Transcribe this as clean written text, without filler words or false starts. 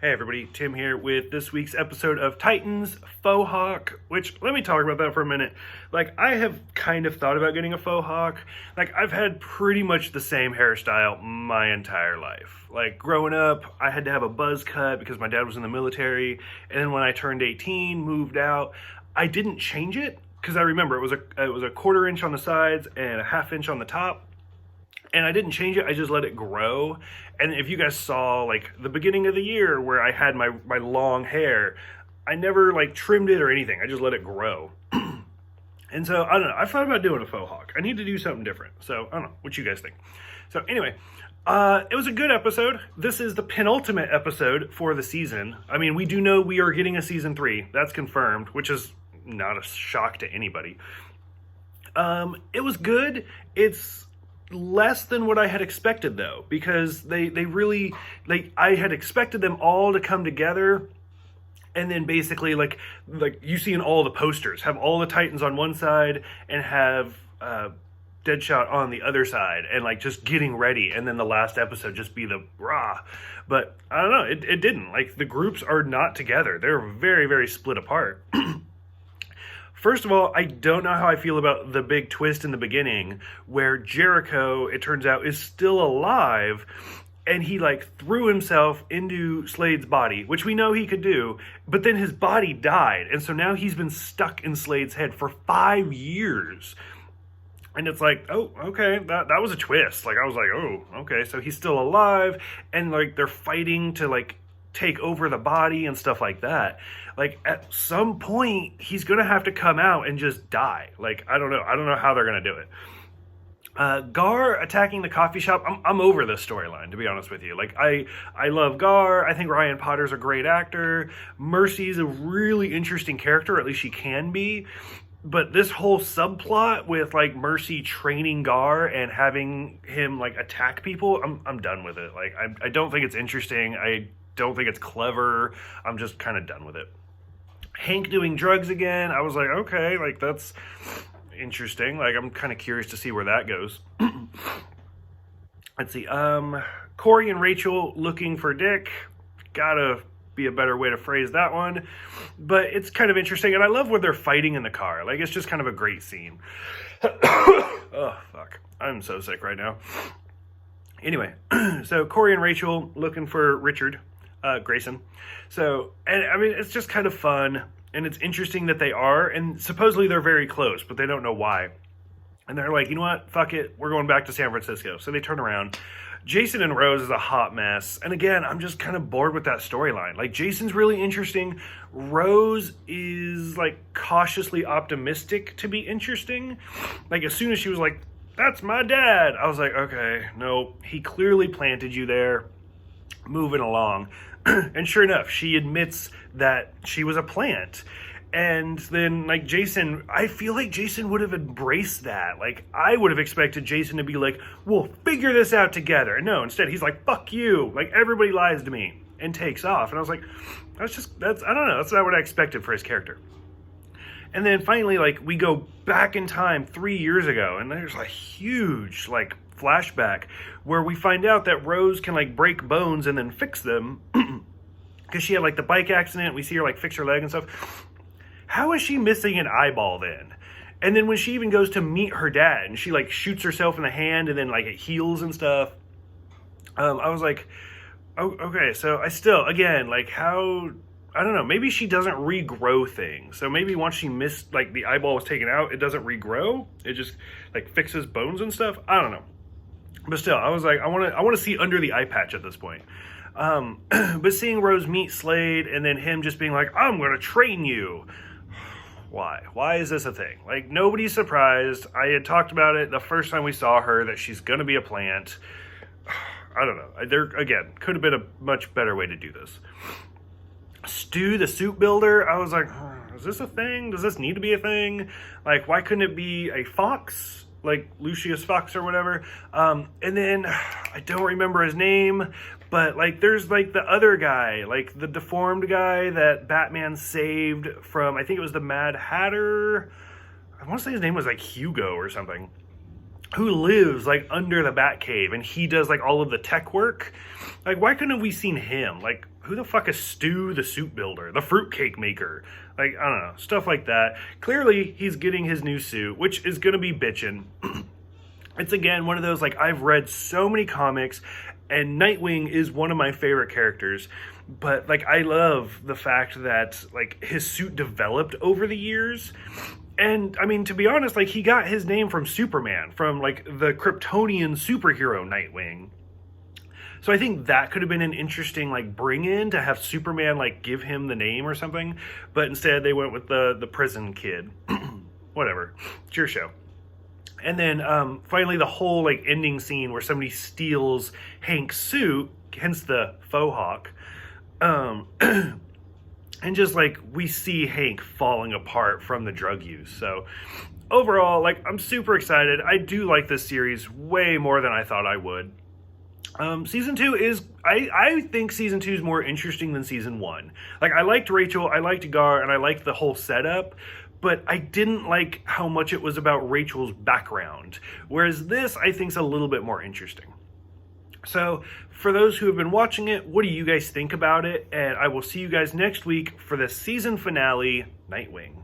Hey everybody, Tim here with this week's episode of Titans Faux Hawk, which, let me talk about that for a minute. I have kind of thought about getting a faux hawk. I've had pretty much the same hairstyle my entire life. Growing up, I had to have a buzz cut because my dad was in the military, and then when I turned 18, moved out, I didn't change it, because I remember it was a quarter inch on the sides and a half inch on the top. And I didn't change it, I just let it grow. And if you guys saw, the beginning of the year where I had my long hair, I never, trimmed it or anything. I just let it grow. And so, I don't know, I thought about doing a faux hawk. I need to do something different. So, I don't know, what you guys think. So, anyway, it was a good episode. This is the penultimate episode for the season. I mean, we do know we are getting a season 3. That's confirmed, which is not a shock to anybody. It was good. It's less than what I had expected, though, because they really, I had expected them all to come together, and then basically, you see in all the posters, have all the Titans on one side and have Deadshot on the other side, and just getting ready, and then the last episode just be the rah. But I don't know, it didn't. The groups are not together. They're very, very split apart. First of all, I don't know how I feel about the big twist in the beginning where Jericho, it turns out, is still alive, and he threw himself into Slade's body, which we know he could do, but then his body died, and so now he's been stuck in Slade's head for 5 years. And it's oh, okay, that was a twist. I was oh, okay, so he's still alive, and they're fighting to take over the body and stuff like that. At some point, he's gonna have to come out and just die. I don't know how they're gonna do it. Gar attacking the coffee shop, I'm over this storyline, to be honest with you. I love Gar. I think Ryan Potter's a great actor. Mercy's a really interesting character, or at least she can be. But this whole subplot with Mercy training Gar and having him attack people, I'm done with it. I don't think it's interesting. I don't think it's clever. I'm just kind of done with it. Hank doing drugs again, I was okay, that's interesting. I'm kind of curious to see where that goes. Let's see, Corey and Rachel looking for Dick. Gotta be a better way to phrase that one. But it's kind of interesting, and I love when they're fighting in the car. It's just kind of a great scene. Oh, fuck. I'm so sick right now. Anyway, so Corey and Rachel looking for Richard Grayson. So, and I mean, it's just kind of fun, and it's interesting that they are, and supposedly they're very close, but they don't know why. And they're you know what, fuck it, we're going back to San Francisco. So they turn around. Jason and Rose is a hot mess, and again, I'm just kind of bored with that storyline. Jason's really interesting. Rose is cautiously optimistic to be interesting. As soon as she was that's my dad, I was okay, no, he clearly planted you there. Moving along. And sure enough, she admits that she was a plant. And then, Jason, I feel Jason would have embraced that. I would have expected Jason to be we'll figure this out together. No, instead, he's fuck you. Everybody lies to me. And takes off. And I was I don't know, that's not what I expected for his character. And then finally, we go back in time 3 years ago, and there's a huge, flashback where we find out that Rose can break bones and then fix them because she had the bike accident. We see her fix her leg and stuff. How is she missing an eyeball then? And then when she even goes to meet her dad and she shoots herself in the hand and then it heals and stuff, I was oh, okay, so I still, again, how, I don't know, maybe she doesn't regrow things. So maybe once she missed, the eyeball was taken out, it doesn't regrow. It just, fixes bones and stuff. I don't know. But still, I was I want to see under the eye patch at this point. But seeing Rose meet Slade and then him just being I'm going to train you. Why? Why is this a thing? Nobody's surprised. I had talked about it the first time we saw her, that she's going to be a plant. I don't know. There, again, could have been a much better way to do this. Stu, the suit builder, I was is this a thing? Does this need to be a thing? Why couldn't it be a fox? Lucius Fox or whatever. And then, I don't remember his name, but there's the other guy, the deformed guy that Batman saved from, I think it was the Mad Hatter. I want to say his name was Hugo or something. Who lives under the Batcave, and he does all of the tech work. Why couldn't we seen him? who the fuck is Stu the suit builder, the fruitcake maker? Like, I don't know, stuff like that. Clearly, he's getting his new suit, which is going to be bitchin'. It's, again, one of those, like, I've read so many comics, and Nightwing is one of my favorite characters. But, like, I love the fact that, like, his suit developed over the years. And, I mean, to be honest, like, he got his name from Superman, from, like, the Kryptonian superhero Nightwing. So I think that could have been an interesting, like, bring-in to have Superman, like, give him the name or something. But instead, they went with the prison kid. Whatever. It's your show. And then, finally, the whole, like, ending scene where somebody steals Hank's suit, hence the Faux Hawk. And just, like, we see Hank falling apart from the drug use. So, overall, like, I'm super excited. I do like this series way more than I thought I would. Season 2 is, I think Season 2 is more interesting than Season 1. Like, I liked Rachel, I liked Gar, and I liked the whole setup, but I didn't like how much it was about Rachel's background. Whereas this, I think, is a little bit more interesting. So, for those who have been watching it, what do you guys think about it? And I will see you guys next week for the season finale, Nightwing.